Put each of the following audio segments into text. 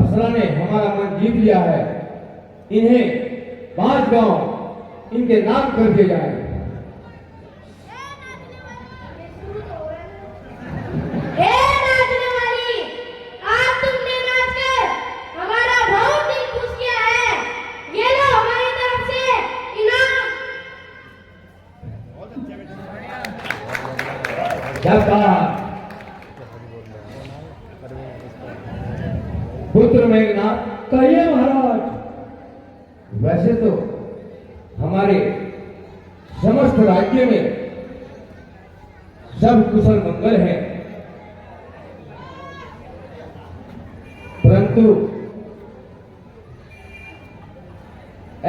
अप्सरा ने हमारा मन जीत लिया है। इन्हें 5 गांव इनके नाम कर दिए जाए। पुत्र मेघनाथ, कहिए महाराज। वैसे तो हमारे समस्त राज्य में सब कुशल मंगल है, परंतु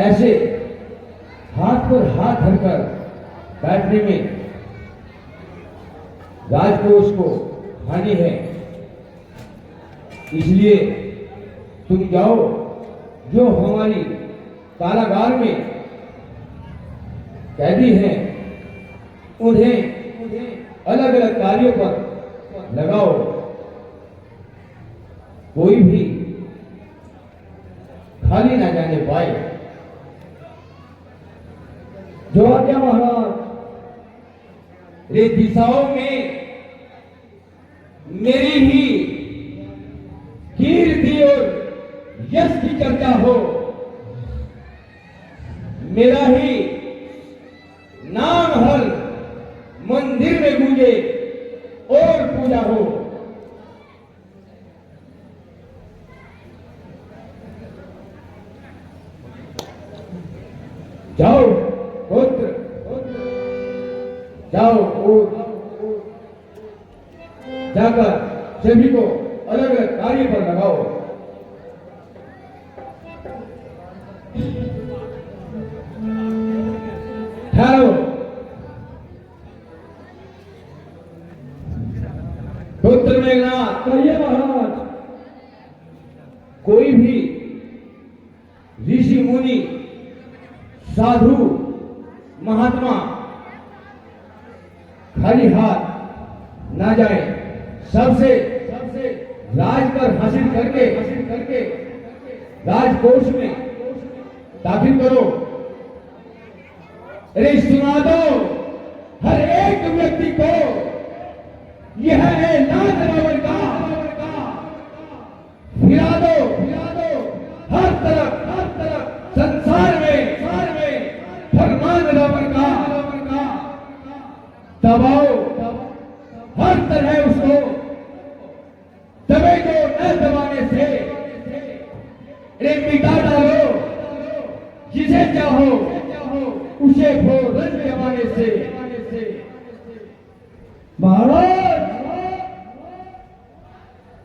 ऐसे हाथ पर हाथ धरकर बैठने में राजकोष को हानि है। इसलिए तुम जाओ, जो हमारी कारागार में कैदी हैं उन्हें अलग अलग कार्यों पर लगाओ। कोई भी खाली ना जाने पाए। जो आज्ञा महाराज। रे दिशाओं में मेरी ही कीर्ति और यश की चर्चा हो, मेरा ही नाम हर मंदिर में गूंजे और पूजा हो। जाओ पुत्र, जाओ और जाकर सभी को अलग अलग कार्य पर लगाओ। ठहरो। पुत्र मेघनाथ, कहिए महाराज। कोई भी ऋषि मुनि साधु महात्मा खाली हाथ ना जाए। सबसे राज पर हासिल करके राजकोष में दाखिल करो। अरे सुना दो हर एक व्यक्ति को, यह है लाज रावण का। फिरा दो हर तरफ संसार में फरमान रावण का। दबाओ हर तरह उसको, दबे को न दबाने से। अरे मिटा डालो जिसे चाहो उसे फौरन जमाने से। महाराज,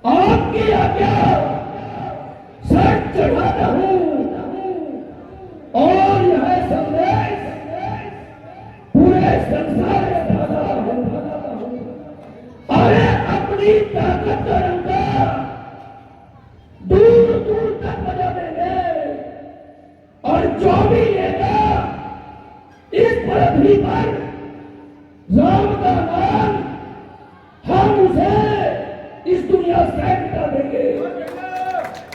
आपकी आज्ञा सर चढ़ाता हूं और यह संदेश पूरे संसार में फैला हूं। अरे अपनी ताकत का डंका दूर दूर तक बजा देंगे और जो भी लेगा इस पृथ्वी पर राम का नाम, हम उसे इस दुनिया से मिटा देंगे।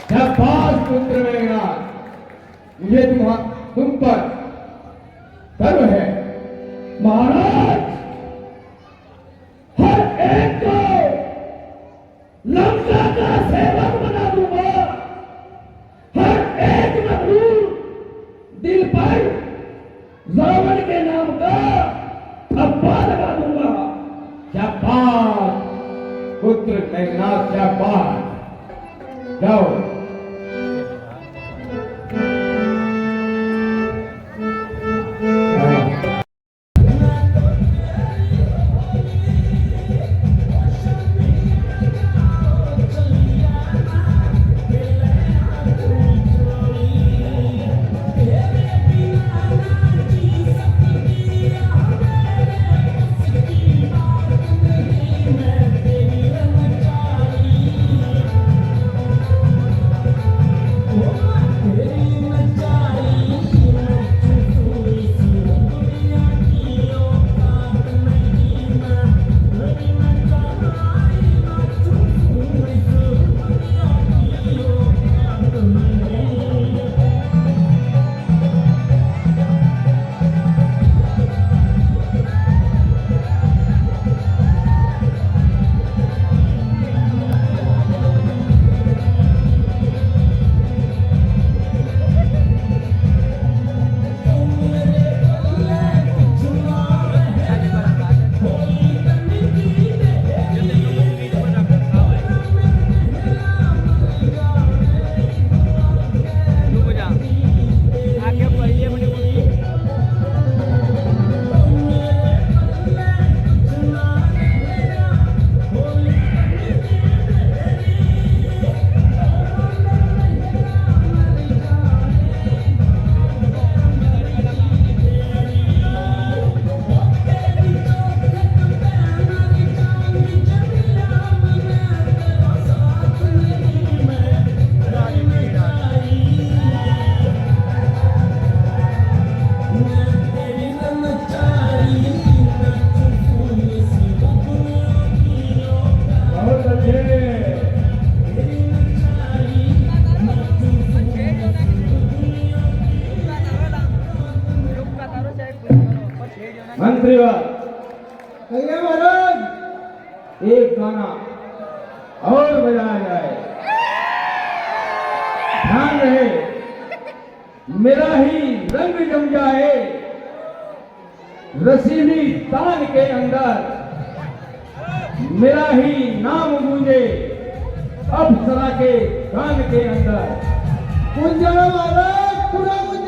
शाबाश पुत्र मेघनाथ, मुझे तुम पर गर्व है। महाराज, हर एक को लंका का सेवक बना दूंगा। हर एक मजदूर दिल पर रावण के नाम का ठप्पा लगा दूंगा। शाबाश पुत्र मेघनाथ, शाबाश। जाओ। गाना और बजाया जाए। ध्यान रहे, मेरा ही रंग जम जाए रसीली तान के अंदर, मेरा ही नाम गूंजे अप्सरा के गान के अंदर। गुंजन महाराज, पूरा गुंजन।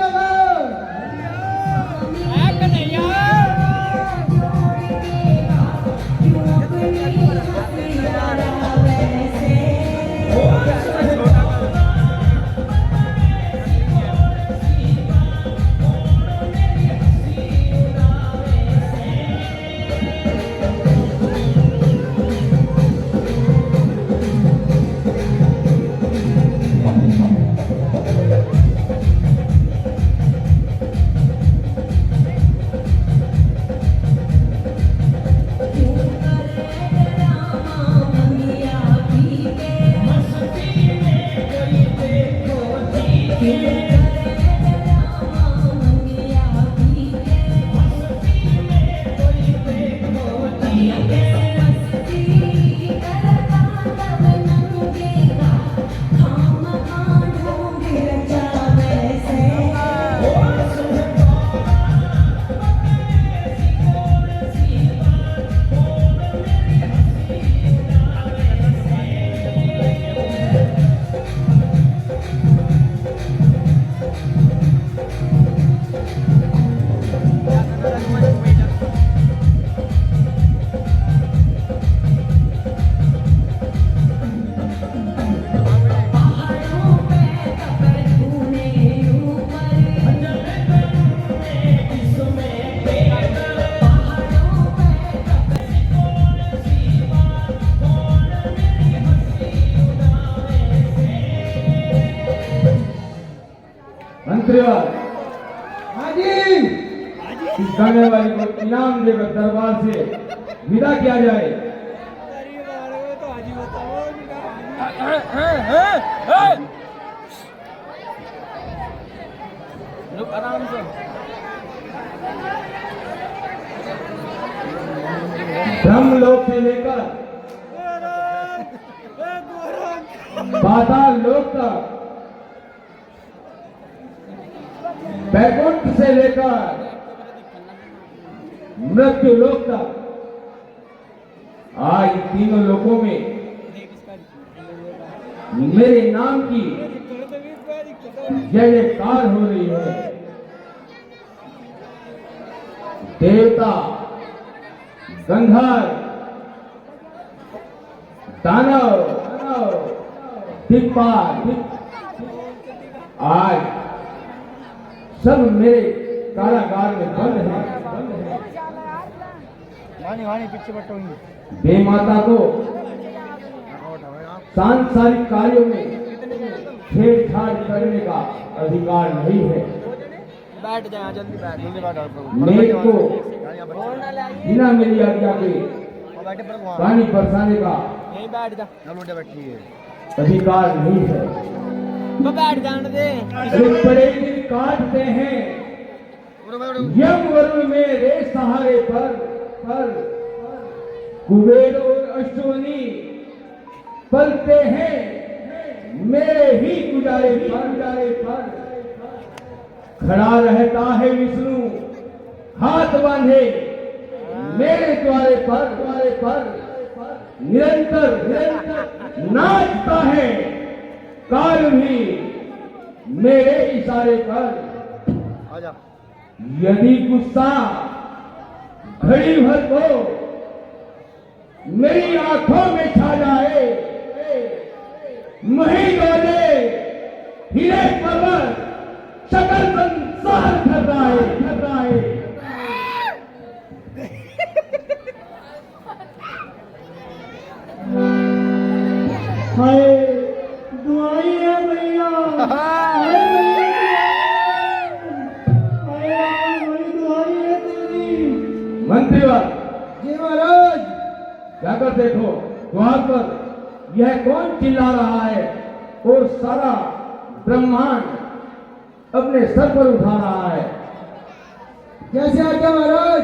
हाँ जी, इस गाने वाली को इनाम देकर दरबार से विदा किया जाए। आराम से ब्रह्मलोक से लेकर पाताल लोक तक, बैकुंठ से लेकर मृत्यु लोक तक, आज तीनों लोकों में मेरे नाम की जय जयकार हो रही है। देवता, गंधर्व, दानव, दिक्पाल, आज सब मेरे कारागार में बंद है। पीछे बटोंगी बेमाता को सांसारिक कार्यों में छेड़छाड़ करने का अधिकार नहीं है। बैठ जाए, जल्दी बैठ। मेघ को बिना मेरी आज्ञा के पानी बरसाने का यहीं बैठ जा। अधिकार नहीं है। तो बैठ जाने दे। बड़े दिन काटते हैं यम वरुण मेरे सहारे पर कुबेर और अश्वनी पलते हैं मेरे ही गुजारे पर। खड़ा रहता है विष्णु हाथ बांधे मेरे द्वारे पर। निरंतर नाचता है काल भी मेरे इशारे पर। आजा। यदि गुस्सा घड़ी भर को मेरी आंखों में छा जाए, मही डोले हीरे पर्वत सकल संसार थर्राए। हाय दुआई है भैया, मंत्रीवर जी महाराज, जाकर देखो द्वार पर यह कौन चिल्ला रहा है और सारा ब्रह्मांड अपने सर पर उठा रहा है। जैसे आज्ञा महाराज।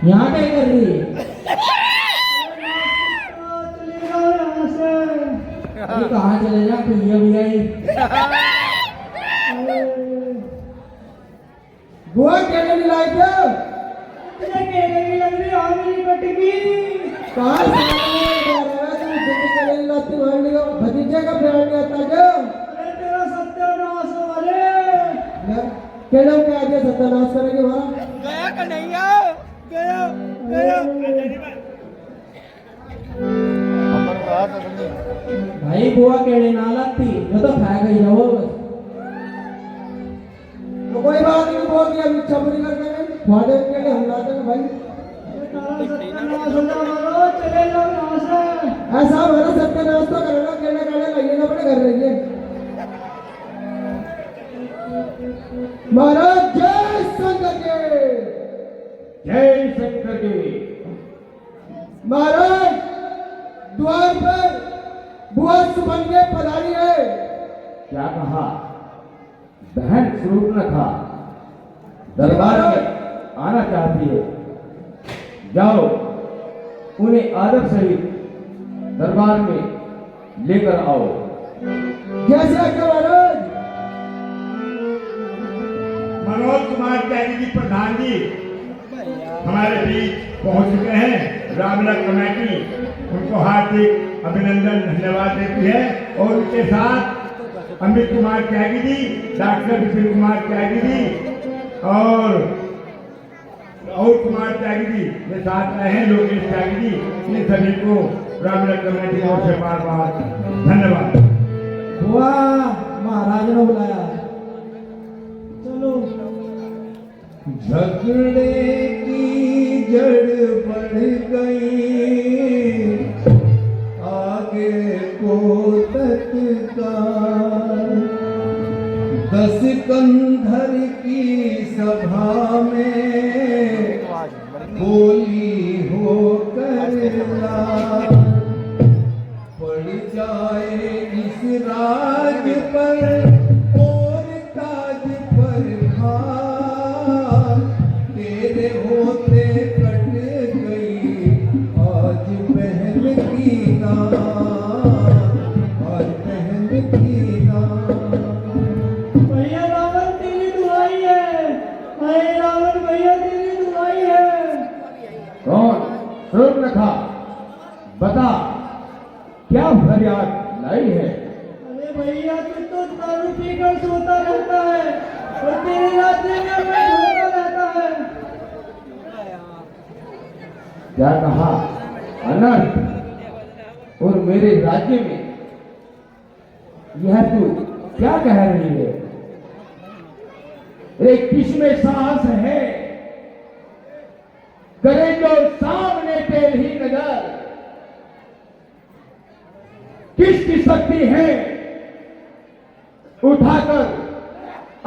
यहाँ क्या कर रही है? चलेगा यहाँ से। अरे कहाँ चले जा तू ये भी आई। बुआ क्या नहीं लाई क्या? तुझे कहने की लग रही हाँ मेरी कटगी। कहाँ से भतीजे का प्यार नहीं आता क्या? अरे तेरा सत्यानाश हो वाले। क्या लोग क्या आगे सत्यानाश करेंगे हमारा? गया कन्हैया गया गया भाई बुआ केड़े ना लगती जो तो खा गई रहो बस। तो कोई बात नहीं बोल दिया इच्छा पूरी कर देंगे फादर के लिए हम ला देंगे भाई। तेरा सत्यानाश हो जाएगा चले जाओ यहाँ से। ऐसा हमारा सत्यानाश तो करना केड़े काले लगेगा बड़े कर रही है। महाराज जय शंकर के जय शंकर के। महाराज द्वार पर बुआ सुबह के पधारी है। क्या कहा? बहन सूर्पनखा दरबार में आना चाहती है। जाओ उन्हें आदर सहित दरबार में लेकर आओ। जैसे आज्ञा महाराज। मनोज कुमार त्यागी जी प्रधान जी हमारे बीच पहुंच चुके हैं। रामलला कमेटी उनको हार्दिक अभिनंदन धन्यवाद देती है और उनके साथ अमित कुमार त्यागी जी, डॉक्टर विपिन कुमार त्यागी जी और कुमार त्यागी जी ये साथ रहे हैं, लोकेश त्यागी जी। इन सभी को रामलला कमेटी की ओर से बार बार धन्यवाद। बुआ महाराज ने बुलाया। चलो झगड़े की जड़ बढ़ गई आगे को तत्काल। 10 कंधर की सभा में बोली होकर लाल। पड़ जाए इस राज पर और ताज पर भार। तेरे होते कट गई आज बहन की नाम, आज बहन की नाम। भैया रावण तेरी दुआई है। अरे रावण भैया तेरी दुआई है। कौन? सूर्पनखा बता क्या फरियाद लाई है? अरे भैया तू तो दारू पीकर सोता रहता है और तेरे राज्य में मैं घूमता रहता है। क्या कहा? अनर्थ और मेरे राज्य में यह तू क्या कह रही है? अरे किसमें साहस है? करे जो सामने तेरी नजर। किसकी शक्ति है? उठाकर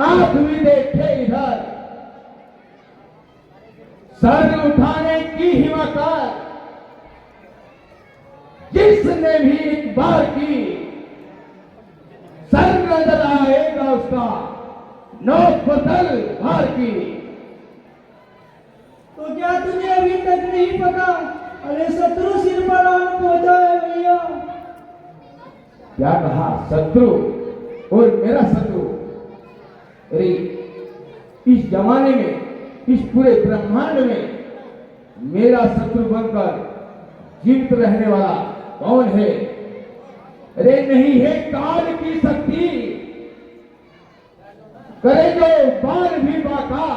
आंख भी देखे इधर। सर उठाने की हिम्मत जिसने भी एक बार की, सर नजर आएगा उसका नोक बदल भार की। तो क्या तुझे अभी तक नहीं पता? अरे शत्रु सिर पर आन पहुंचा है भैया। क्या कहा? शत्रु और मेरा शत्रु? अरे इस जमाने में, इस पूरे ब्रह्मांड में मेरा शत्रु बनकर जीवित रहने वाला कौन है? अरे नहीं है काल की शक्ति, करे जो बाण भी बाका।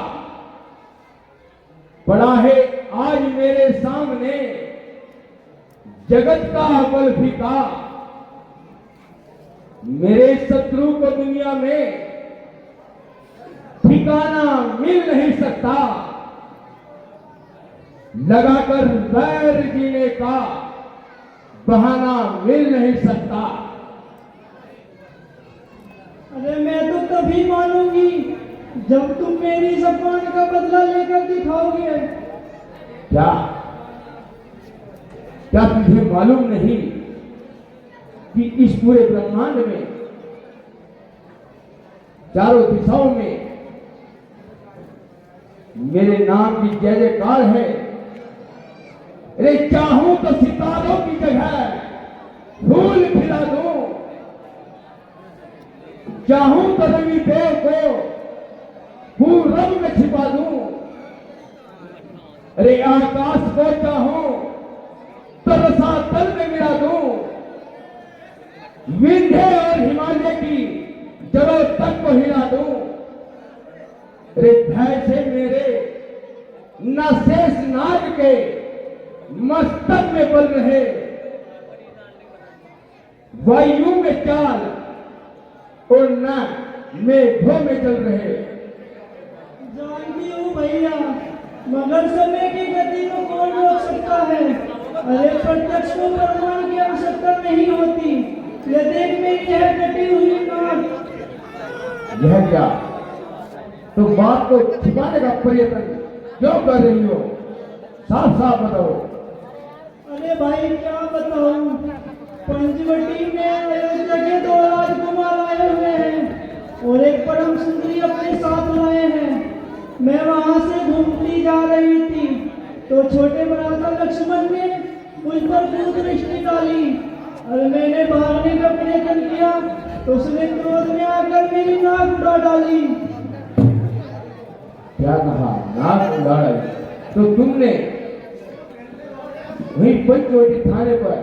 पड़ा है आज मेरे सामने जगत का बल फीका। मेरे शत्रु को दुनिया में ठिकाना मिल नहीं सकता। लगाकर वैर जीने का बहाना मिल नहीं सकता। अरे मैं तो तभी मानूंगी जब तुम मेरी जबान का बदला लेकर दिखाओगे। क्या क्या तुझे मालूम नहीं कि इस पूरे ब्रह्मांड में चारों दिशाओं में मेरे नाम की जय जयकार है। अरे चाहूं तो सितारों की जगह फूल खिला दूं, चाहूं तो रवि देव को पूरब में छिपा दूं, अरे आकाश को चाहूं तो रसातल में मिला दूं, विंध्य और हिमालय की जड़ों तक को हिला दूं, अरे भय से मेरे न शेष नाग के मस्तक में बल रहे, वायु में चाल और न मेघों में चल रहे। जानती हूँ भैया, मगर समय की गति को कौन रोक सकता है। अरे प्रत्यक्ष को प्रमाण की आवश्यकता नहीं होती। ये देख मेरी यह कटी हुई नाक। यह क्या? तो बात को छिपाने का प्रयत्न क्यों कर रही हो? साफ साफ बताओ। अरे भाई क्या बताऊं, पंचवटी में अयोध्या के 2 राजकुमार आए हुए हैं और एक परम सुंदरी अपने साथ लाए हैं। मैं वहां से घूमती जा रही थी तो छोटे भ्राता लक्ष्मण ने मुझ पर क्रोध दृष्टि डाली और मैंने भागने का प्रयत्न किया तो उसने क्रोध में आकर मेरी नाक उड़ा डाली। क्या कहा? नाक उड़ा डाली? तो तुमने वही पंचवटी थाने पर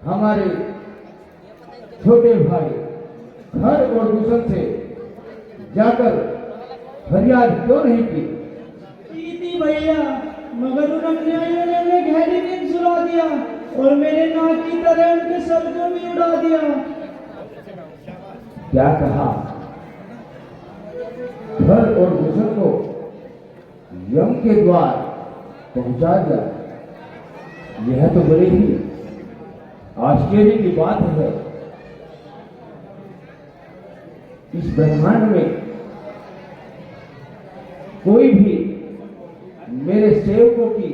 हमारे छोटे भाई घर और दूसर से जाकर फरियाद क्यों नहीं की थी भैया, मगर उन अन्यायियों ने हमें गहरी नींद सुला दिया और मेरे नाक की तरह उनके सर को भी उड़ा दिया। क्या कहा? घर और दूसर को यम के द्वार पहुंचा दिया? यह तो बड़ी ही आश्चर्य की बात है। इस ब्रह्मांड में कोई भी मेरे सेवकों की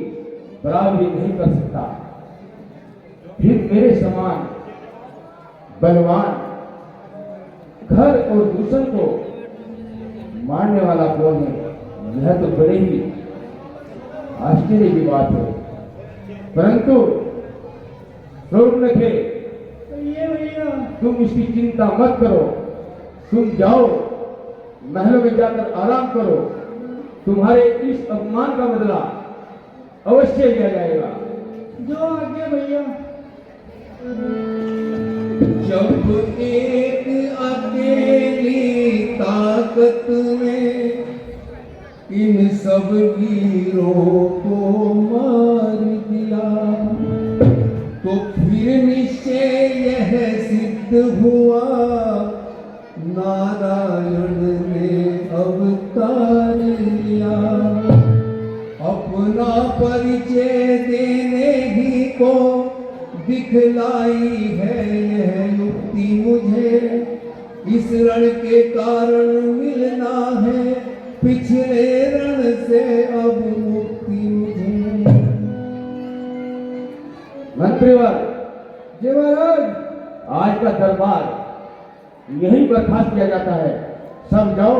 बराबरी नहीं कर सकता, फिर मेरे समान बलवान घर और दूसर को मारने वाला कौन है? यह तो बड़े ही आश्चर्य की बात है। परंतु थे भैया, तुम इसकी चिंता मत करो, तुम जाओ महलों में जाकर आराम करो, तुम्हारे इस अपमान का बदला अवश्य लिया जाएगा। जो आगे भैया। जब एक अकेली ताकत में इन सब वीरों को मार दिया, तो फिर निश्चय यह सिद्ध हुआ नारायण ने अवतार लिया। अपना परिचय देने ही को दिखलाई है यह युक्ति मुझे, इस रण के कारण मिलना है पिछले रण से अब मुक्ति मुझे। मंत्रीवर, जी महाराज, आज का दरबार यही बर्खास्त किया जाता है। सब जाओ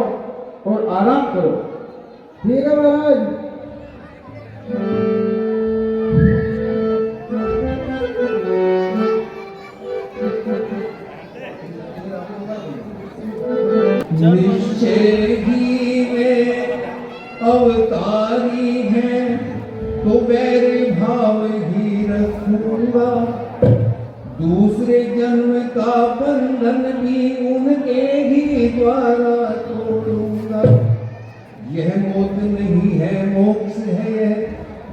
और आराम करो। ठीक है महाराज। निश्चय ही में अवतारी है तो वैर भाव ही रखूंगा, दूसरे जन्म का बंधन भी उनके ही द्वारा तोड़ूंगा। यह मौत नहीं है मोक्ष है, यह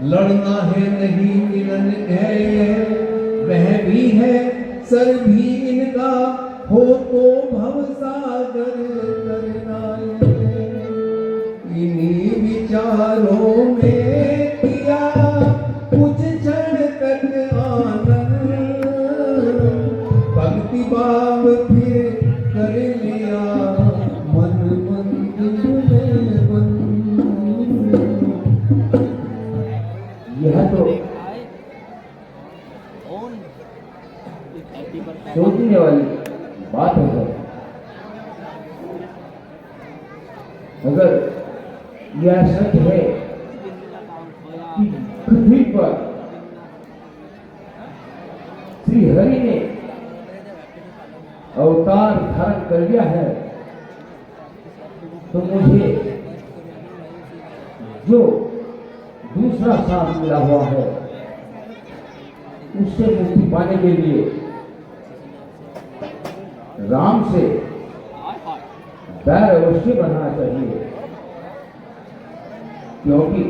लड़ना है नहीं मिलन है, यह वह भी है सर भी इनका हो तो भव सागर करना। इन्हीं विचारों में किया कुछ क्षण तक आनंद, भक्ति भाव फिर कर लिया मन मंदिर में बंद। यह तो सोचने वाली बात है। अगर यह सच है कि पृथ्वी पर श्री हरि ने अवतार धारण कर लिया है, तो मुझे जो दूसरा सांस मिला हुआ है उससे मुक्ति पाने के लिए राम से बैर अवश्य बढ़ाना चाहिए, क्योंकि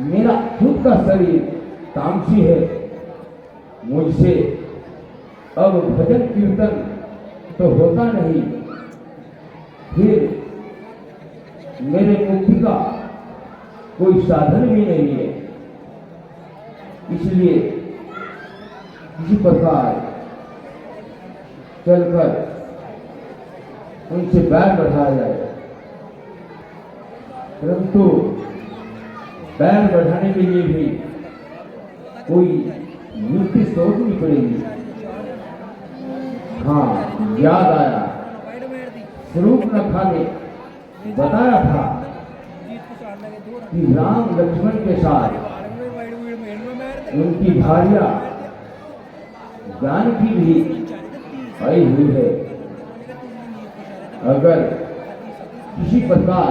मेरा खुद का शरीर तामसी है। मुझसे अब भजन कीर्तन तो होता नहीं, फिर मेरे मुक्ति का कोई साधन भी नहीं है। इसलिए किसी प्रकार चलकर उनसे बैर बढ़ाया जाए, परंतु बैर बढ़ाने के लिए भी कोई युक्ति सोचनी पड़ेगी। हाँ, याद आया, स्वरूपनखा ने बताया था कि राम लक्ष्मण के साथ उनकी भार्या जानकी भी आई हुई है। अगर किसी प्रकार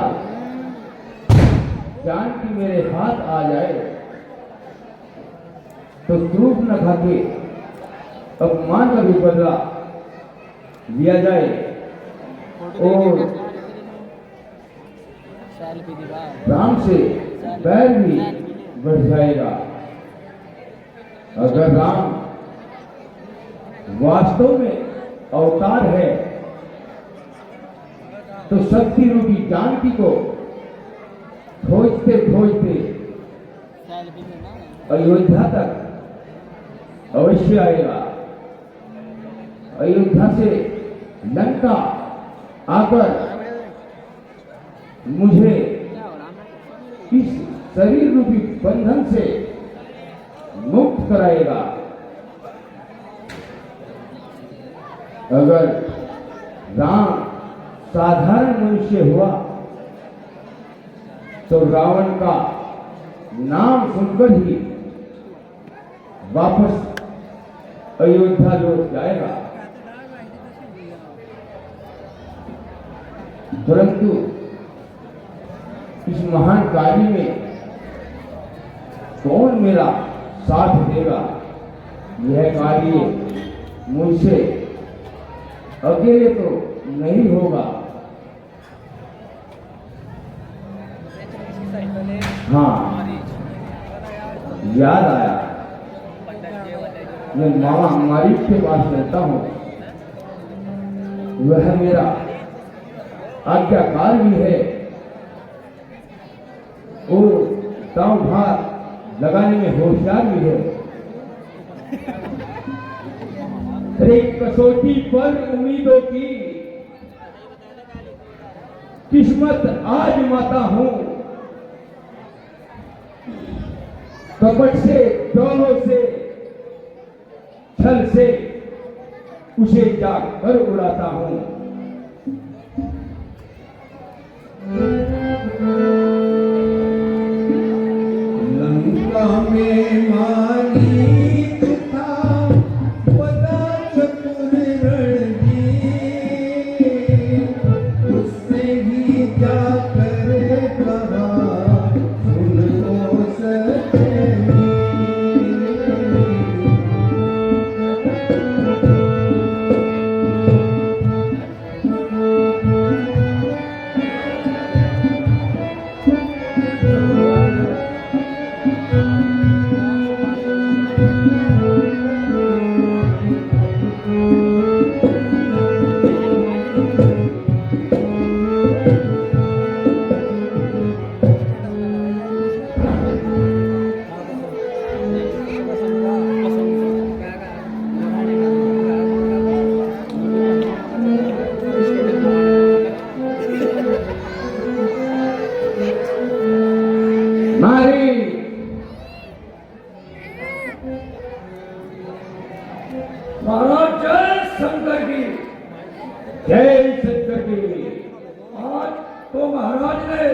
जानकी मेरे हाथ आ जाए तो स्वरूपनखा के अपमान का भी बदला लिया जाए और राम से बैर भी बढ़ जाएगा। अगर राम वास्तव में अवतार है तो शक्ति रूपी जानकी को खोजते खोजते अयोध्या तक अवश्य आएगा। अयोध्या से लंका आकर मुझे इस शरीर रूपी बंधन से मुक्त कराएगा। अगर राम साधारण मनुष्य हुआ तो रावण का नाम सुनकर ही वापस अयोध्या लौट जाएगा, परंतु इस महान कार्य में कौन मेरा साथ देगा? यह कार्य मुझसे अकेले तो नहीं होगा। हाँ, याद आया, मैं मामा मालिक के पास रहता हूँ, वह मेरा आज्ञाकार भी है और दांव भार लगाने में होशियार भी है। एक कसौटी पर उम्मीदों की किस्मत आजमाता हूं, कपट से, डोलों से, छल से उसे जाकर उड़ाता हूं। लंका में मारी था बड़ा चतुर रणजीत, उससे ही जाकर कहा सुन लो सत्यजीत। महाराज जय शंकर की। जय शंकर की। आज तो महाराज ने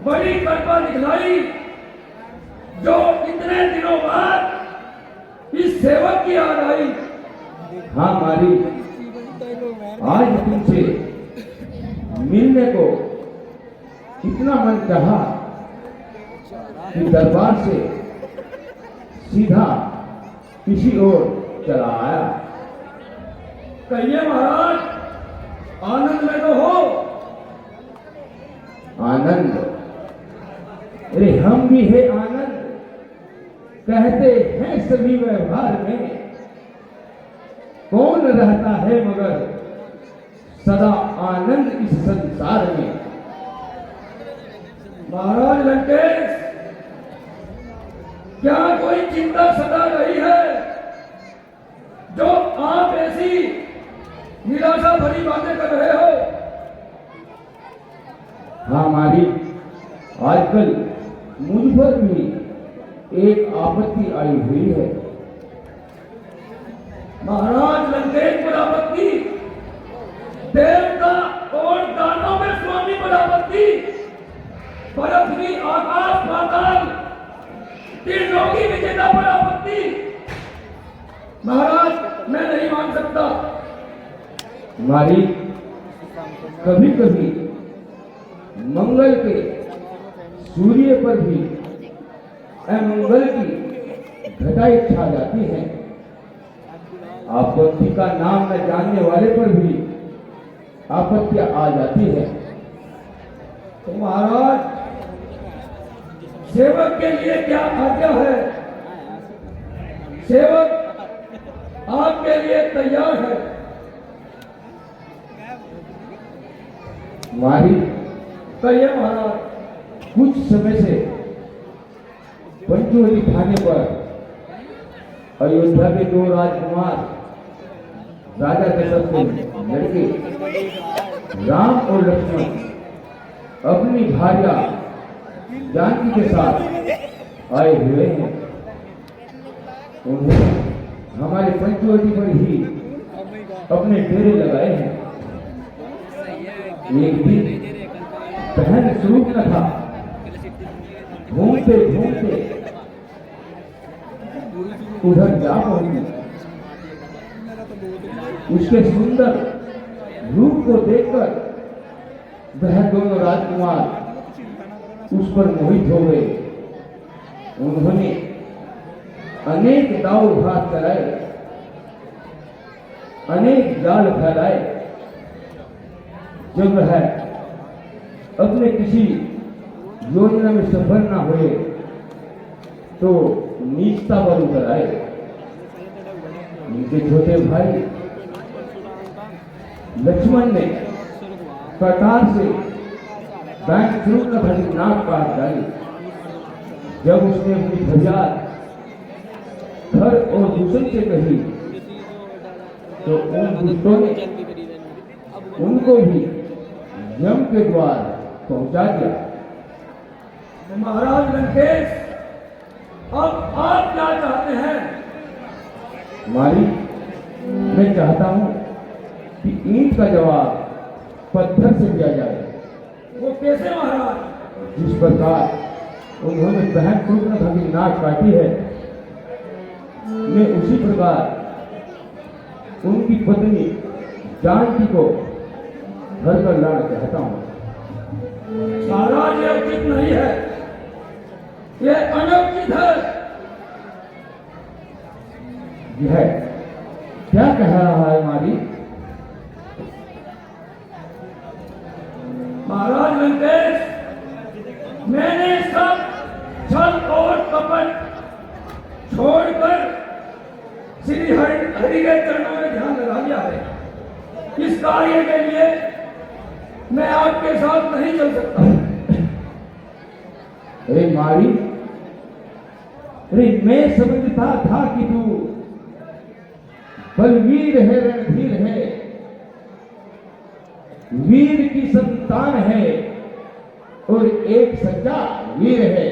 बड़ी कृपा दिखलाई जो इतने दिनों बाद इस सेवक की याद आई। हाँ मारी, आज तुमसे मिलने को इतना मन चाहा कि दरबार से सीधा इसी ओर चला आया। कहिए महाराज, आनंद में तो हो। आनंद? अरे हम भी है आनंद, कहते हैं सभी व्यवहार में। कौन रहता है मगर सदा आनंद इस संसार में। महाराज लंकेश, क्या कोई चिंता सता रही है जो आप ऐसी निराशा भरी बातें कर रहे हो? हाँ हमारी आजकल मुझ पर भी एक आपत्ति आई हुई है। महाराज लंकेश पर आपत्ति? देवता और दानों में स्वामी पर आपत्ति? पृथ्वी आकाश पाताल तीनों की विजेता पर आपत्ति? महाराज मैं नहीं मान सकता। हमारी कभी कभी मंगल के सूर्य पर भी अमंगल की घटाएं छा जाती हैं। आपत्ति का नाम न जानने वाले पर भी आपत्तियां आ जाती है। तो महाराज सेवक के लिए क्या आज्ञा है? सेवक आपके लिए तैयार है। हमारी कहिए महाराज। कुछ समय से पंचवटी थाने पर अयोध्या के दो राजकुमार राजा दशरथ के लड़के राम और लक्ष्मण अपनी भार्या जानकी के साथ आए हुए हैं। उन्होंने हमारे पंचवटी पर ही अपने डेरे लगाए हैं। एक दिन बहन स्वरूप न था, घूमते घूमते उधर जा पहुंची। उसके सुंदर रूप को देखकर वह दोनों राजकुमार उस पर मोहित हो गए। उन्होंने अनेक दाव घात कराए, अनेक जाल फैलाए। जब वह अपने किसी योजना में सफल न हुए तो नीचता पर उतर आए। उनके छोटे भाई लक्ष्मण ने कटार से बैंक शुल्क भरी नाक काट डाली। जब उसने अपनी फरियाद घर और दूसरे से कही तो उन दुष्टों ने उनको भी यम के द्वार पहुंचा दिया। महाराज लंकेश, अब आप क्या चाहते हैं? मारी, मैं चाहता हूं कि ईंट का जवाब पत्थर से दिया जाए। वो कैसे महाराज? जिस प्रकार उन्होंने बहन कृष्ण की नाक काटी है, मैं उसी प्रकार उनकी पत्नी जानकी को घर पर लाना चाहता हूं। महाराज ये उचित नहीं है, ये अनुचित है। यह क्या कह रहा है मारी? महाराज लंकेश, मैंने सब छल और कपट छोड़कर श्री हरि के चरणों में ध्यान लगा दिया है। इस कार्य के लिए मैं आपके साथ नहीं चल सकता। अरे मारी, अरे मैं समझता था कि तू बलवीर है, रणधीर है, वीर की संतान है और एक सच्चा वीर है।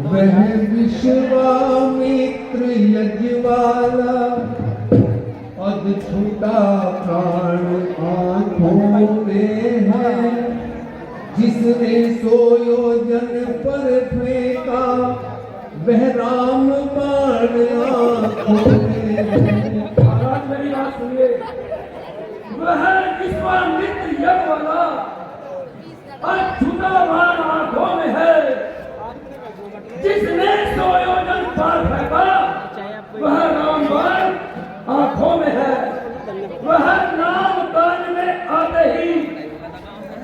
वह विषय विश्वामित्र यज्ञवाला अध छूटा प्राण आंखों में है, जिसने 100 योजन पर फेंका वह राम बाण आंखों में है। महाराज मेरी बात सुनिए, वह विश्वामित्र यज्ञ वाला अछूता बाण आंखों में है, जिसने 100 योजन पार फेंका वह राम बाण आंखों में है। वह नाम कान में आते ही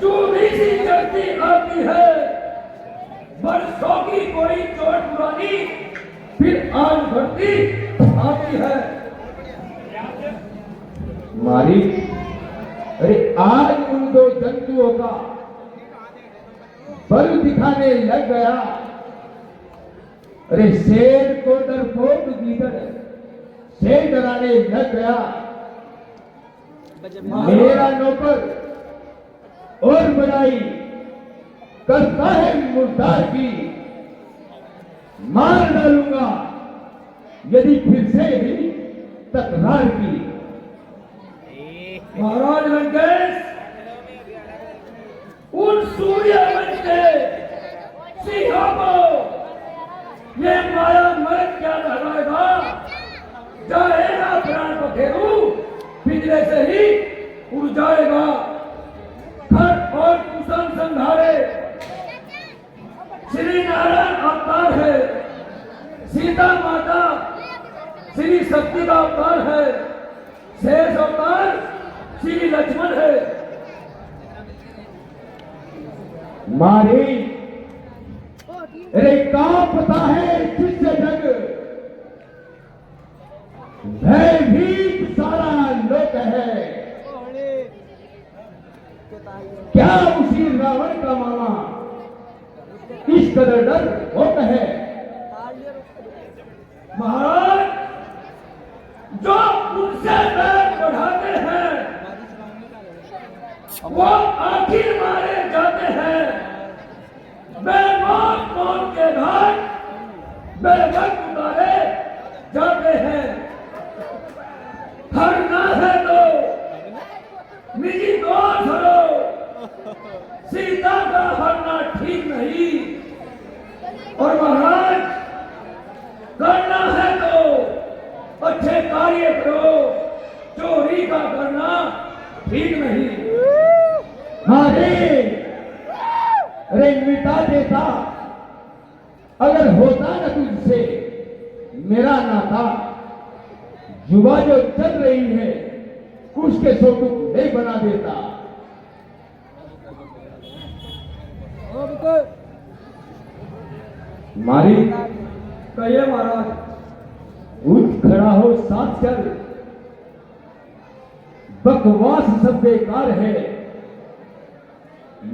चूड़ी सी चलती आती है, बरसों की कोई चोट पुरानी फिर आग भरती आती है। मारी, अरे आज उन दो जंतुओं का बल दिखाने लग गया। अरे शेर को डरपोक गीदड़ से डराने लग गया। मेरा नौकर और बड़ाई करता है मुर्दार की, मार डालूंगा यदि फिर से भी तकरार की। महाराज लंकेश, उन सूर्यवंश के सिंहों को ये माया मर्द क्या लहराएगा, जाएगा प्राण पखेरु पिंजरे से ही उड़ जाएगा। खर और कुशन संघारे श्री नारायण अवतार है, सीता माता श्री शक्ति का अवतार है, शेष अवतार श्री लक्ष्मण है। मारी, अरे कांपता है जिससे जग, भयभीत सारा लोक है। क्या उसी रावण का मामा इस कदर डर होता है। महाराज, जो उनसे बैर बढ़ाते हैं वो आखिर मारे जाते हैं। बेमौत मौत के घाट बेवक्त उतारे जाते हैं। हरना है तो निजी दोष हरो, सीता का हरना ठीक नहीं। और महाराज, करना है तो अच्छे कार्य करो, चोरी का करना ठीक नहीं। अरे मिटा देता अगर होता न तुझसे मेरा नाता। युवा जो चल रही है उसके सोटू नहीं बना देता। मारी, कहिए महाराज। उठ खड़ा हो, साथ चल, बकवास सब बेकार है।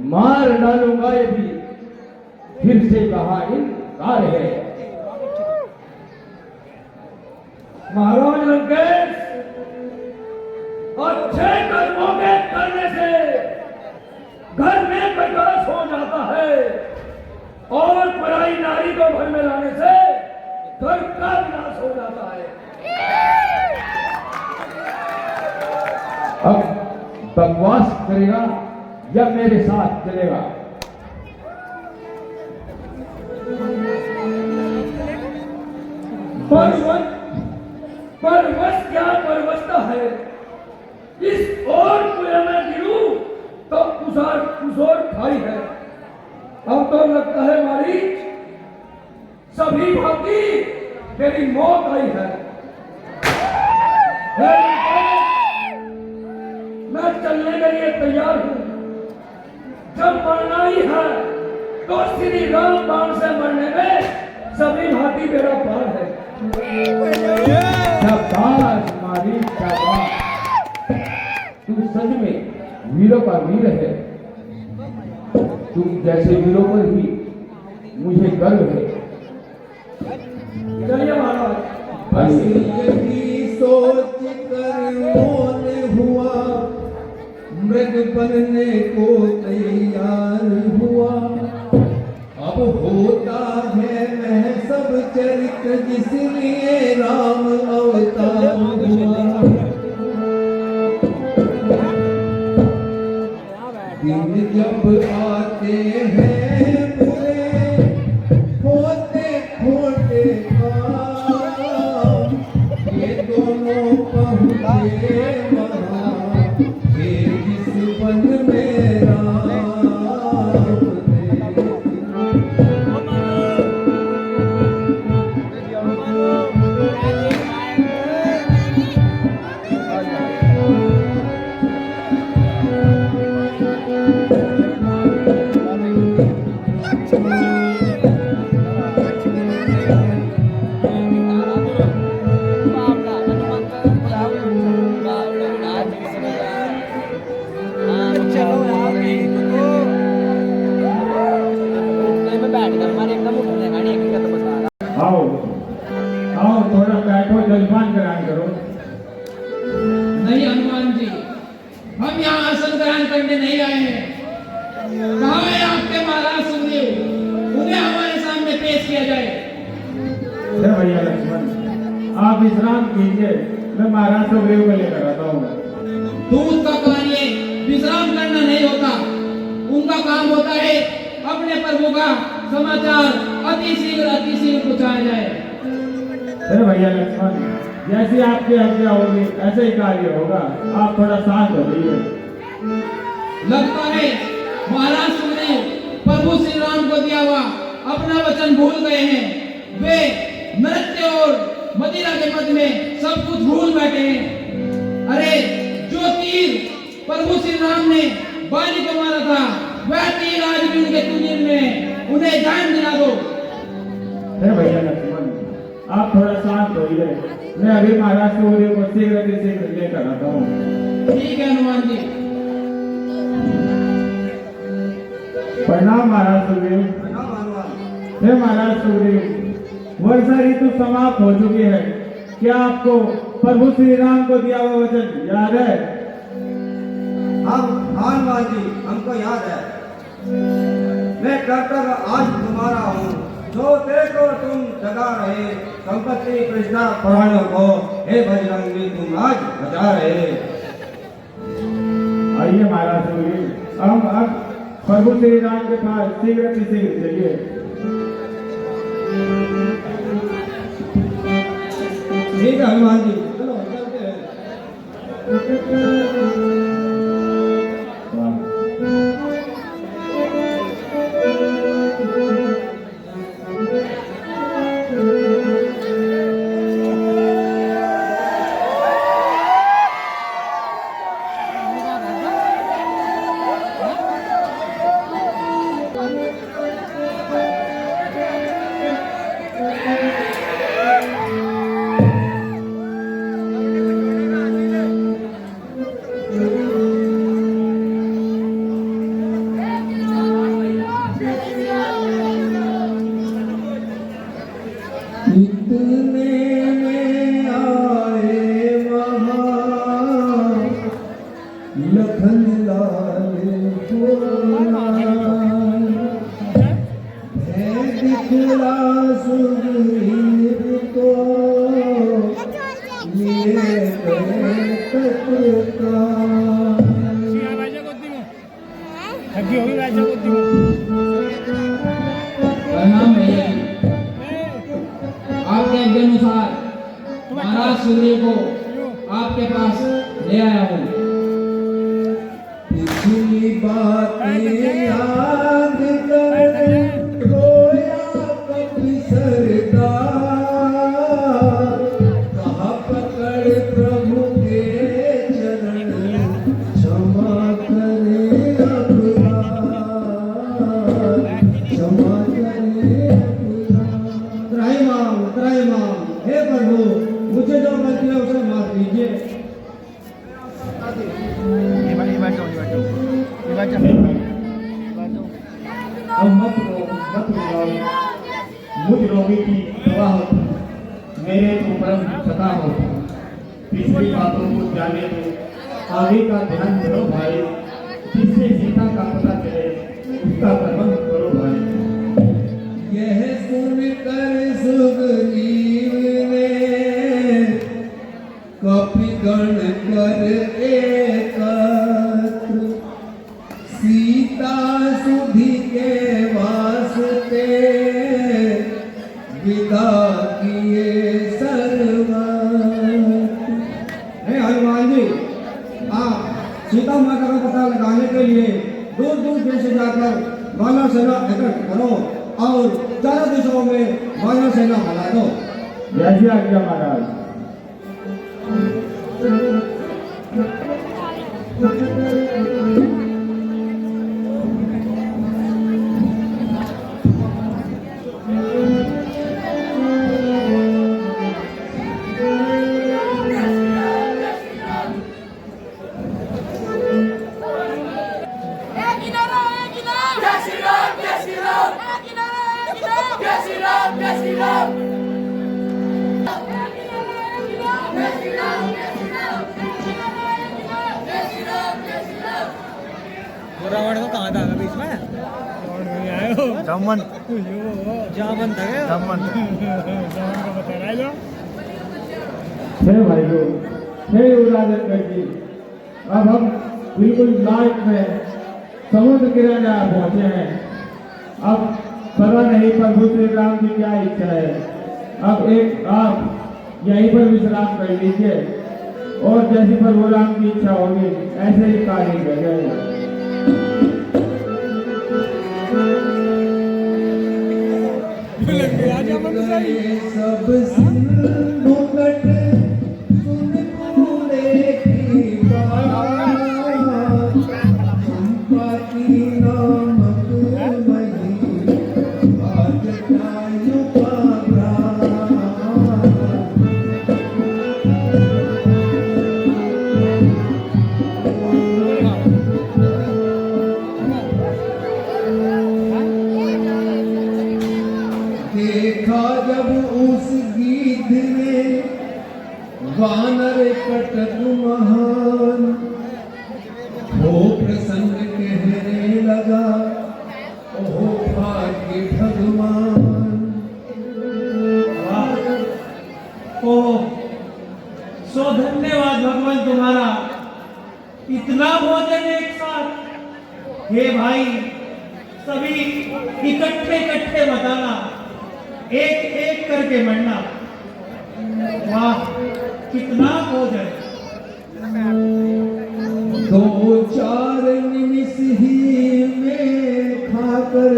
मार डालूंगा यदि फिर से कहा इनकार है। महाराज लंकेश, अच्छे कर्मों के करने से घर में प्रकाश हो जाता है और पराई नारी को घर में लाने से घर का विनाश हो जाता है। अब बकवास करेगा या मेरे साथ चलेगा। परवश क्या परवशता है। इस और कुएं में गिरूं तो उसोर खाई है। अब तो लगता है हमारी सभी भांति मेरी मौत आई है। मैं चलने के लिए तैयार हूं। जब मरना ही है तो श्री राम बाण से मरने में सभी भांति मेरा पार है। शाबाश मारी, शाबाश। तू सच में वीरों का वीर है। तुम जैसे वीरों पर ही मुझे गर्व है। चलिए महाराज। बस यही सोच कर मौन हुआ, मृग बनने को तैयार हुआ। अब होता है यह सब चरित्र जिसलिए राम अवतार हुआ। दिन जब आते हैं बुरे होते खोटे काम, ये दोनों पहुँचे वहाँ ये जिस वन में राम थे। आओ आओ थोड़ा बैठो, जलपान करान करो। नहीं हनुमान जी, हम यहाँ आसन ग्रहण करने नहीं आए हैं। कहाँ है आपके महाराज सुग्रीव? उन्हें हमारे सामने पेश किया जाए। हे भैया लक्ष्मण, आप विश्राम कीजिए, मैं महाराज सुग्रीव को लेकर आता हूँ। दूत का कार्य विश्राम करना नहीं होता, उनका काम होता है अपने प्रभु का समाचार अति शीघ्र पहुंचाया जाए। हे भैया लक्ष्मण, जैसी आपकी आज्ञा होगी ऐसे ही कार्य होगा, आप थोड़ा शांत हो जाइए। लगता है महाराज सुग्रीव प्रभु श्री राम को दिया हुआ अपना वचन भूल गए हैं। वे नृत्य और मदिरा के पद में सब कुछ भूल बैठे हैं। अरे जो तीर प्रभु श्री राम ने बाली को मारा था, वह तीर आज भी उनके तुनीर में, उन्हें जान दिला दो। हे भैया लक्ष्मण, आप थोड़ा शांत होइए, मैं अभी महाराज सुग्रीव को शीघ्र लेकर आता हूँ। ठीक है हनुमान जी। प्रणाम महाराज सुग्रीव। हे महाराज सुग्रीव, वर्षा ऋतु समाप्त हो चुकी है, क्या आपको प्रभु श्री राम को दिया हुआ वचन याद है? हनुमान जी, हमको याद है। मैं कर्तव्य आज तुम्हारा हूँ, जो देखो तुम जगा रहे संपत्ति कृष्णा प्राणों को, हे बजरंगी तुम आज बचा रहे। आइए महाराज सुग्रीव, हम अब प्रभु श्री राम के पास शीघ्र से शीघ्र चलिए। ठीक है हनुमान जी, चलो चलते हैं। इतने में आए वहाँ लखन लाल है दिखला सुग्रीव को लिए गए तत्काल। प्रणाम भैया जी। आपके अनुसार महाराज सुग्रीव को आपके पास ले आया हूँ। पिछली बातें याद कर रोया कभी सरदार, कहा पकड़ प्रभु के चरण क्षमा करे अपराध, क्षमा करे अपराध। त्राहिमाम, हे प्रभु, मुझे जो गलती है उसे माफ कीजिए। अब मत रुलाओ, मुझ रोगी की दवा हो, मेरे तो परम सता हो। पिछली बातों को जाने दो, आगे का ध्यान करो भाई, जिससे सीता का पता चले उसका प्रबंध करो भाई। यह सुन कर कर एकत्र सीता सुधि के वास्ते विदा किए सर्वत्र। हे हनुमान जी, आप सीता माता का पता लगाने के लिए दूर दूर देश से जाकर वानर सेना एकत्र करो और चारों दिशाओं में वानर सेना फैला दो। जैसी आज्ञा महाराज। रावण को कहाँ था बीच में? जामन जामन था क्या? जामन को बता रहा है जो। हे भाइयों, हे युवराज जी, अब हम बिल्कुल लास्ट में समुद्र किनारे पहुंचे हैं। अब पता नहीं प्रभु श्री राम की क्या इच्छा है। अब एक आप यहीं पर विश्राम कर लीजिए और जैसी प्रभु राम की इच्छा होगी ऐसे ही कार्य करेंगे। सब सिंधु तट सुन पूरे की बात, चंपा की नामक मही आज जटायु का भ्रात। देखा जब उस गीध ने वानर कटक महान, हो प्रसन्न कहने लगा ओ भाग्य भगवान। ओह, सो धन्यवाद भगवान तुम्हारा, इतना भोजन एक साथ। हे भाई, सभी इकट्ठे इकट्ठे बताना, एक एक करके मरना। वाह, कितना भोजन। दो चार निमिष ही में खाकर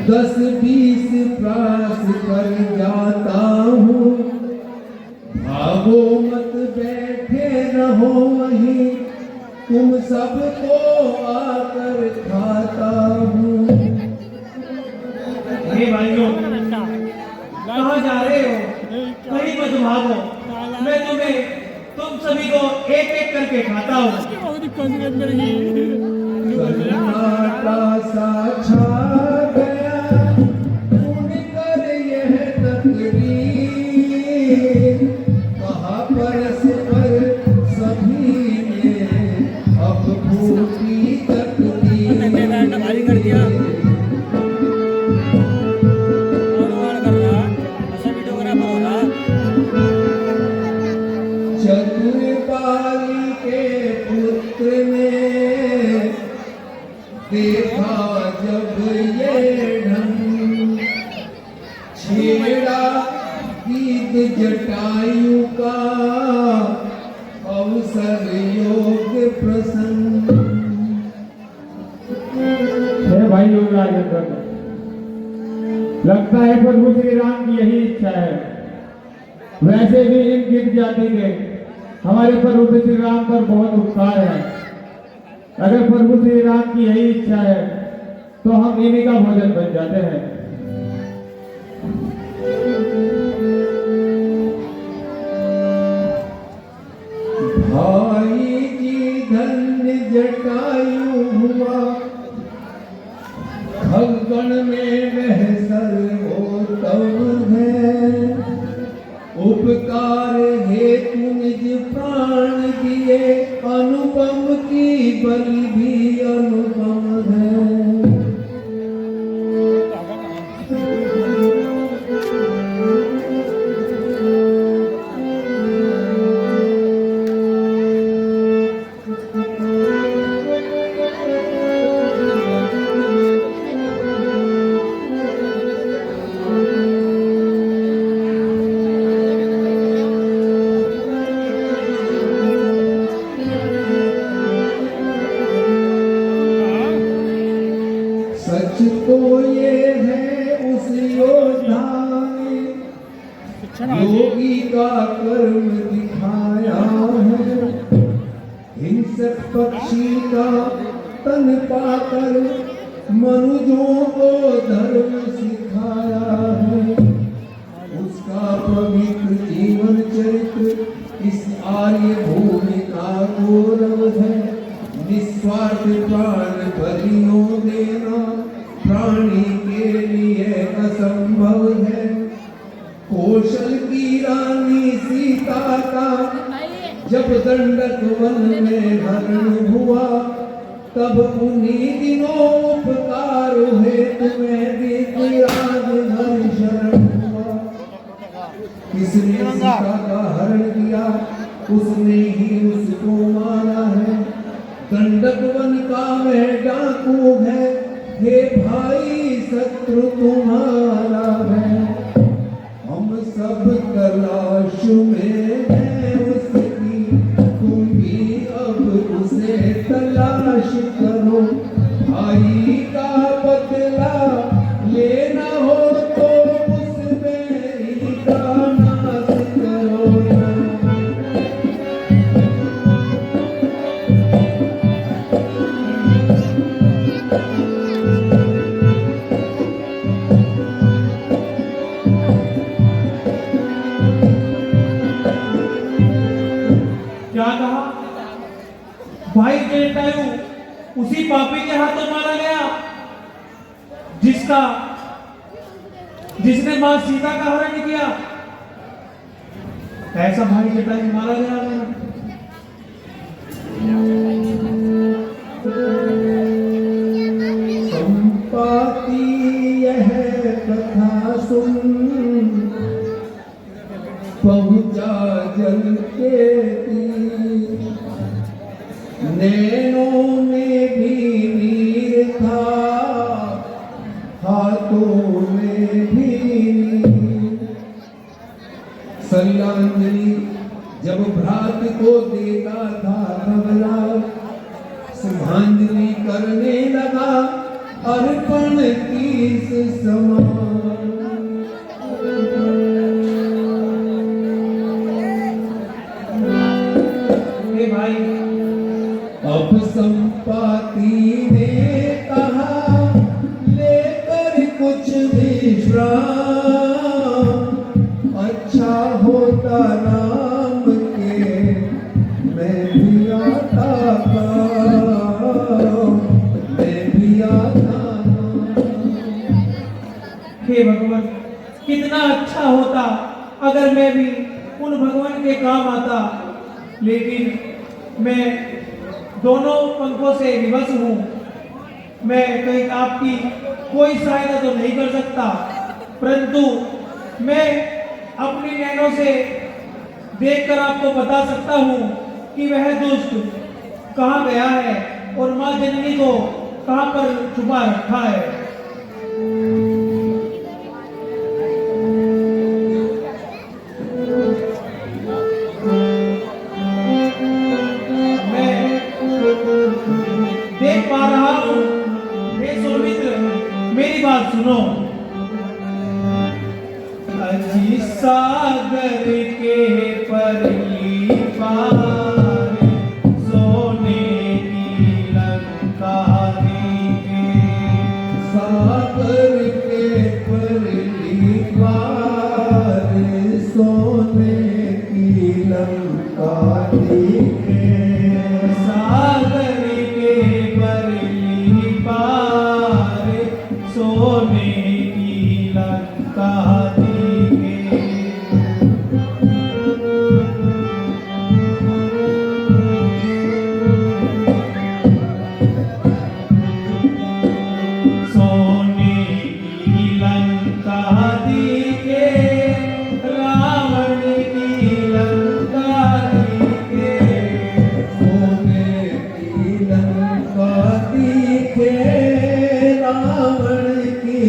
10-20 प्रास कर जाता हूँ। भागो मत बैठे रहो वहीं, तुम सबको आकर खाता हूँ। हे भाइयों, कहाँ जा रहे हो? कहीं मत भागो, मैं तुम सभी को एक एक करके खाता हूँ। सन्नाटा सा छा गया सुनकर यह तकरीर, कहा परस्पर सभी ने अब फूटी तकदीर। कर दिया चतुरपाली के पुत्र ने देखा जब ये ढंग, छेड़ा गीत जटायु का अवसर योग प्रसंग। हे भाई युवराज, लगता है प्रभु श्री राम की यही इच्छा है। वैसे भी इन गिर जाति के हमारे प्रभु श्री राम पर बहुत उपकार है। अगर प्रभु श्री राम की यही इच्छा है तो हम इन्हीं का भोजन बन जाते हैं। भाई जी धन्य जटायु हुआ, खगगण में वह सर्वोत्तम है। उपकार हेतु निज प्राण दिए, अनुपम की बलि भी अनुपम है। योगी का कर्म दिखाया है, हिंसक पक्षी का तन पाकर मनुजों को धर्म सिखाया है। उसका पवित्र जीवन चरित्र इस आर्य भूमि का गौरव है। निस्वार्थ प्राण बलियों देना प्राणी के लिए असंभव है। कौशल की रानी सीता का जब दंडक वन में हरण हुआ, तब उन्हीं दिनों उपकार हेतु में विधिराज हरि शरण हुआ। किसने सीता का हरण किया, उसने ही उसको मारा है। दंडक वन का वह डाकू है, हे भाई शत्रु तुम्हारा है। हम सब तलाश में हैं उसकी, तुम भी अब उसे तलाश करो। भाई का बदला लेना हो तो उसमें ही का नाश करो ना। क्या कहा? भाई जटायु उसी पापी के हाथों मारा गया जिसने मां सीता का हरण किया। ऐसा भाई जटायु मारा गया। संपाति यह कथा सुन, पहुंचा जल के तीर। नैनों में भी नीर था, हाथों में भी नीर। सलिलांजलि जब भ्रात को देता था घबरा, शुभांजलि करने लगा अर्पण कीस समान। भाई अब संपाति ने कहा लेकर कुछ विश्राम, अच्छा होता राम के मैं भी आता मैं भी आता। हे भगवान, कितना अच्छा होता अगर मैं भी उन भगवान के काम आता, लेकिन मैं दोनों पंखों से विवश हूँ। मैं कहीं आपकी कोई सहायता तो नहीं कर सकता, परंतु मैं अपनी नैनों से देखकर आपको बता सकता हूँ कि वह दुष्ट कहाँ गया है और माँ जननी को कहाँ पर छुपा रखा है। देख पा रहा हूँ। हे सौमित्र, मेरी बात सुनो। अजी सागर के परली पार सोने की लंका देखे। सागर के परली पार सोने की लंका देखे। सागर के परली पार सोने की लंका देखे। सोने की लंका देखे, रावण की लंका देखे। सोने की लंका दिखे, रावण की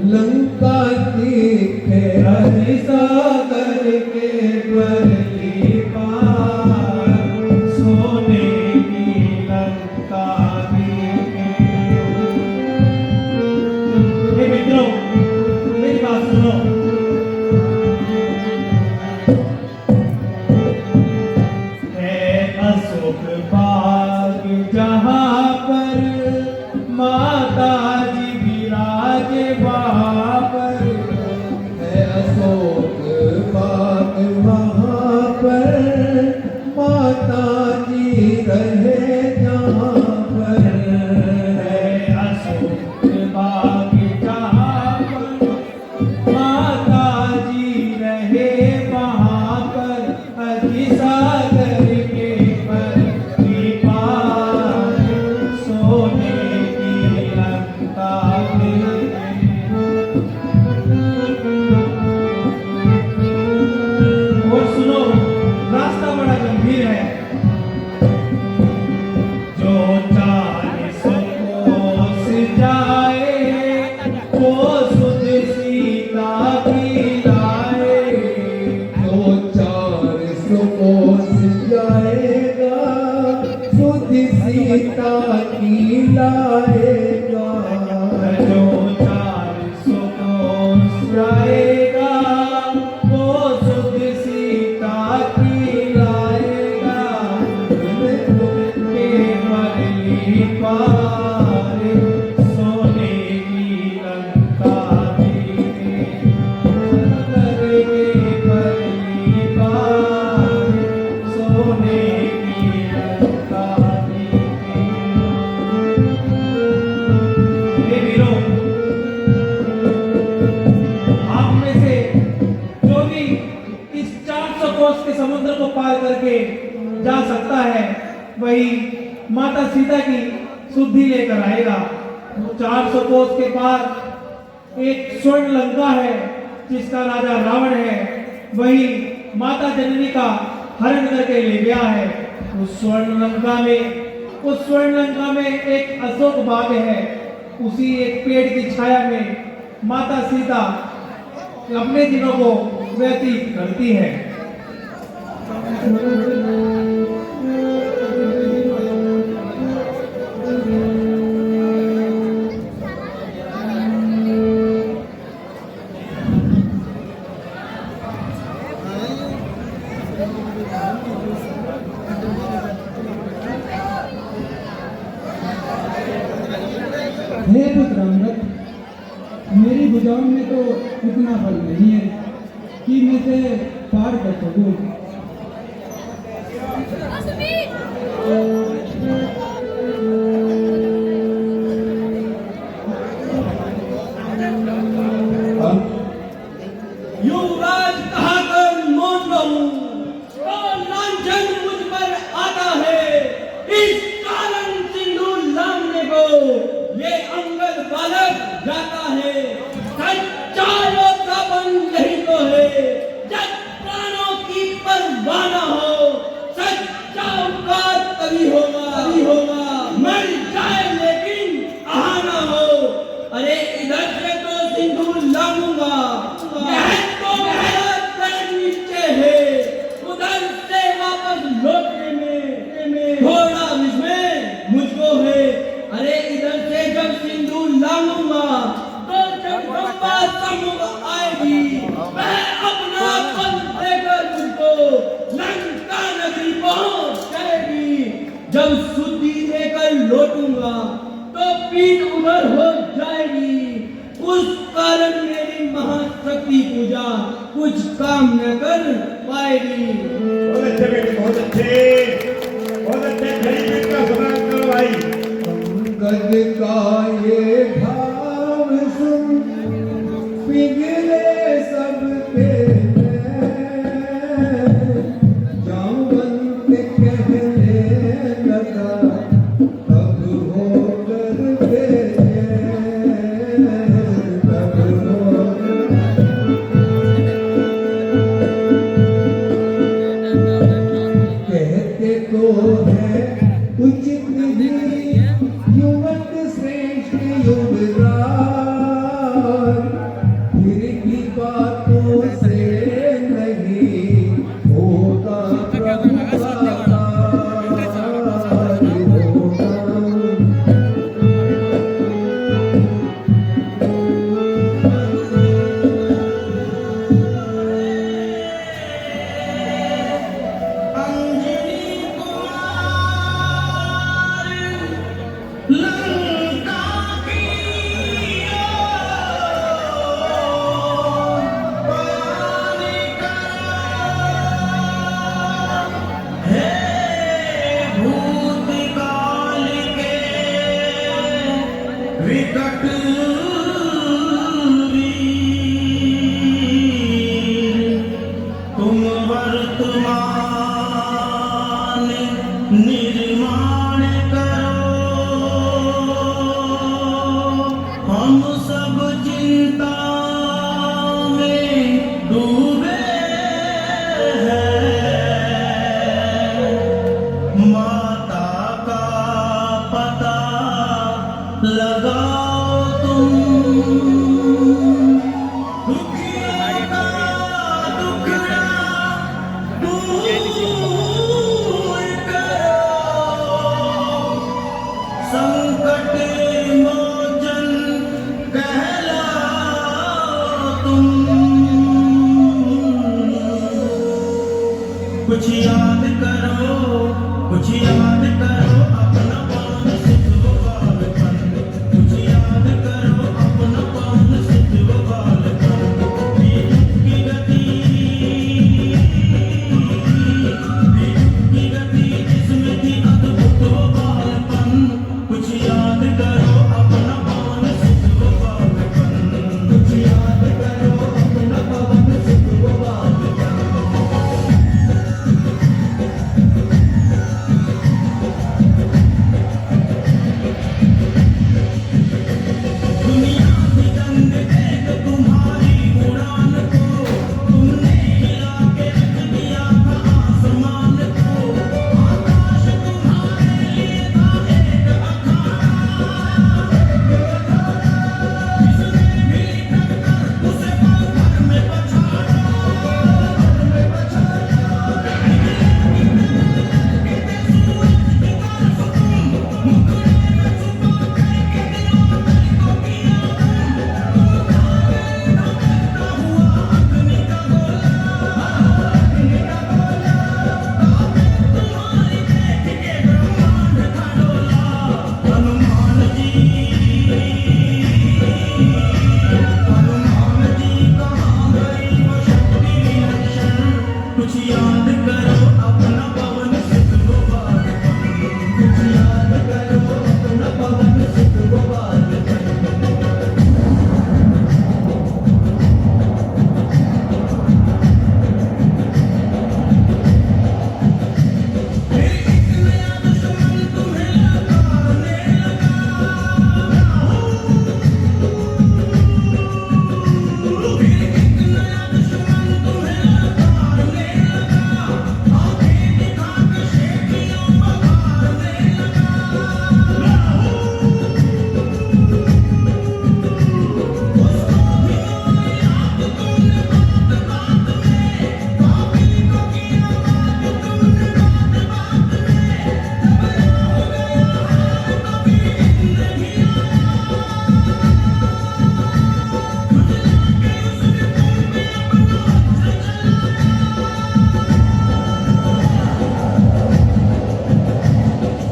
लंका दिखे। अजी सागर के परली पार सोने की लंका देखे। हे मित्रों, मेरी बात सुनो। अशोक बाग वहाँ पर माता जी रहे जहाँ पर है अशोक बाग जहाँ पर माता जी रहे वहाँ पर अतिसागर के पर पार सोने की लंका और सुनो, रास्ता बड़ा गंभीर है। जो 40 कोस जाए वो सुध सीता की लाए। जो 400 कोस जाएगा सुध सीता की लाएगा। जो 400 कोस जाएगा वो सुध सीता की लाएगा। के बदली पार सोने की लंका के बदली पार सोने की लंका हे वीरों, आप में से जो भी इस 400 कोस के समुद्र को पार करके जा सकता है वही माता सीता की शुद्धि लेकर आएगा। 400 कोस के पार एक स्वर्ण लंका है जिसका राजा रावण है, वही माता जननी का हरण करके ले गया है। उस स्वर्ण लंका में एक अशोक बाग है। उसी एक पेड़ की छाया में माता सीता अपने दिनों को व्यतीत करती है। हे पुत्र अमृत, मेरी भुजाओं में तो इतना बल नहीं है कि मैं इसे पार कर सकूं। युवराज कहाकर मौन रहूं तो लांछन मुझ पर आता है। इस कारण सिंदूर लांघने को ये अंगद बालक जाता है। सच्चा योद्धापन यही तो है जब प्राणों की परवाह न हो। सच्चा औकात तभी होगा मर जाए लेकिन आहा न हो। अरे इधर से तो सिंदूर लाऊंगा, यह तो मेरा प्रण निश्चय है। उधर से वापस लौटने में थोड़ा विस्मय मुझको है। अरे इधर से जब सिंदूर लाऊंगा तो जगदम्बा सम्मुख आएगी। मैं अपना पद देकर मुझको लंका नगरी पहुंच जाएगी। जब शुद्धि देकर लौटूंगा तो पीठ उधर हो जाएगी। उस कारण मेरी महाशक्ति पूजा कुछ काम न कर पाएगी। बहुत अच्छे बेटे, बहुत अच्छे। खड़ी पीठ का सम्मान करो भाई। गद का ये भाव सुन पिघले सब जामवंत कहने लगा तब होकर कहते तो है उचित विधि युवक श्रेष्ठ युवराज। फिर भी बातों से नहीं होगा प्रभु का कार्य होगा। अंजनी कुमार कुछ याद करो, कुछ याद करो अपना पवन सिद्ध वो बालपन, कुछ याद करो अपना पवन सिद्ध वो बालपन। बीजुक की गति, बीजुक की गति जिसमें थी अद्भुत वो बालपन, कुछ याद करो अपना पवन सिद्ध वो बालपन, कुछ याद करो अपना पवन सिद्ध वो बालपन। दुनिया भी दंग देख तुम्हारी उड़ान को, तुमने हिला के रख दिया था आसमान को। आकाश तुम्हारे लिए था एक अखाड़ा, किसने भी टक्कर उसे पल भर में पछाड़ा। हनुमान जी कहाँ गई वो शक्ति विलक्षण, कुछ याद करो अपना पवन सिद्ध वो बालपन, कुछ याद करो अपना पवन सिद्ध वो बालपन। फिर एक नया दुश्मन तुम्हें लताड़ने लगा, फिर एक नया दुश्मन तुम्हें लताड़ने लगा, आंखें दिखा के शेखियों बहारने लगा। उसको भी मार याद तुमने बात बात में, काबिल को किया बात तुमने बात बात में। जबरा हो गया है कभी जिंदगी आया, झुठला के उसने तुम पे अपना वज्र चलाया।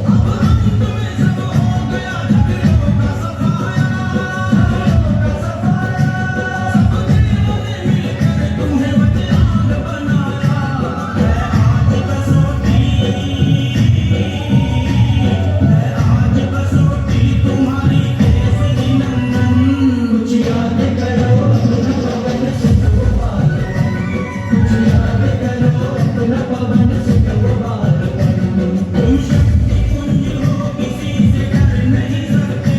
अब अंत में सब हो गया झगड़ों का सफाया, सब देवों ने मिलकर तुम्हें वज्रांग बनाया। है आज कसौटी, है आज कसौटी तुम्हारी केसरी नंदन, कुछ याद करो अपना पवन सिद्ध वो बालपन, कुछ याद करो अपना पवन सिद्ध वो बालपन। तुम शक्ति पुंज हो किसी से डर नहीं सकते,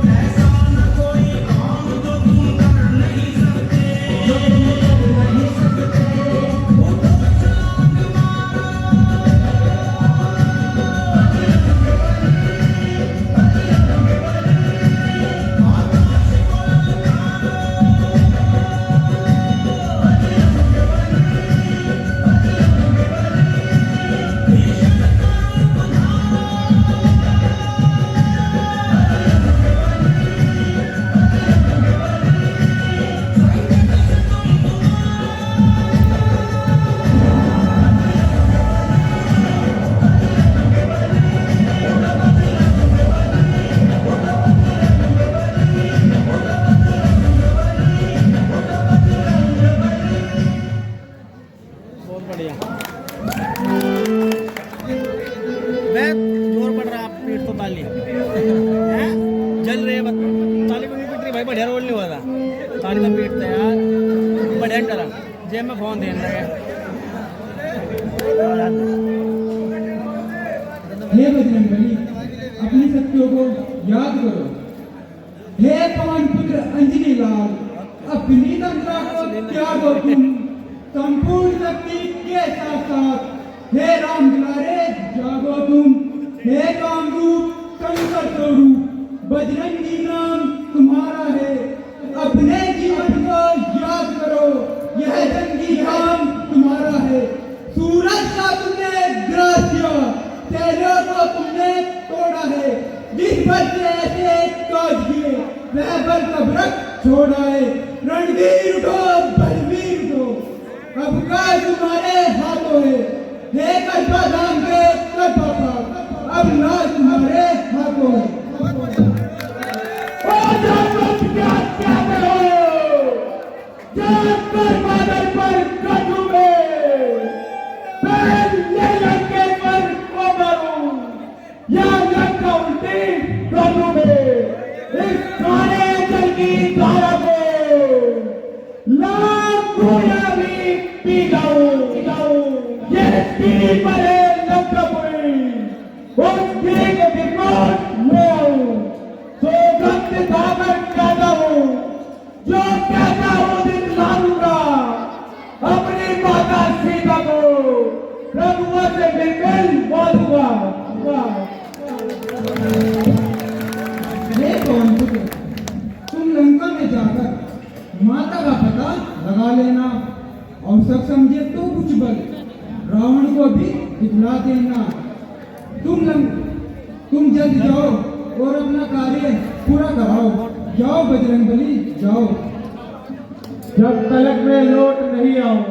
ऐसा न कोई काम जो तुम कर नहीं सकते। उठो छलांग मारो, आकाश को भीषण करुण बहुत बढ़िया। बे जोर पड़ रहा, आप पीठ तो ताली हैं? जल रहे बस ताली को नहीं पीट रही भाई, बढ़िया रोल नहीं हुआ था ताली तो पीटते यार, बढ़िया डरा जेब में फोन देने लगे। हे बजरंगबली, अपनी शक्तियों को याद करो। हे पवन पुत्र अंजनी लाल, अपनी तंत्रा को त्यागो तुम, संपूर्ण शक्ति के साथ साथ हे राम दुलारे जागो तुम। हे कामरूप कंकर स्वरूप, बजरंगी नाम तुम्हारा है, अपने जीवन को याद करो, यह जंगी नाम तुम्हारा है। सूरज का तुमने ग्रास किया, शहरों को तुमने तोड़ा है, जिस बल से ऐसे काज किए वह बल का व्रत छोड़ा है। रणवीर उठो, बलवीर उठो, अब राज तुम्हारे हाथों है। हे कल्पा धाम के कल्पा का, अब राज तुम्हारे हाथों है। ओ जागृत क्या क्या करो, जाकर बादल पर कटू में, पहले लड़के पर कोबरू, या लड़का उल्टी कटू में, इस काले जल की धारा को लाखों यानी पी जाऊं, ये पीली परे लड़का पुरी, उसकी के बिल्कुल ले आऊं, तो गंद धागर कहता हूँ, जो कहता हूँ दिन लाऊंगा, अपनी माता सीता को प्रभुआ से बिल्कुल बोलूंगा। हे कौन पुत्र, तुम लंका में जाकर माता का पता लगा लेना और सब समझे तो कुछ बल रावण को भी दिखला देना। तुम जल्द जाओ और अपना कार्य पूरा कराओ। जाओ बजरंगबली जाओ। जब तलक मैं लौट नहीं आऊं,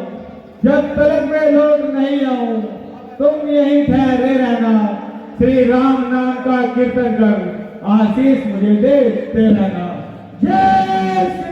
जब तलक मैं लौट नहीं आऊं, तुम यहीं ठहरे रहना। श्री राम नाम का कीर्तन कर आशीष मुझे देते रहना। जय श्री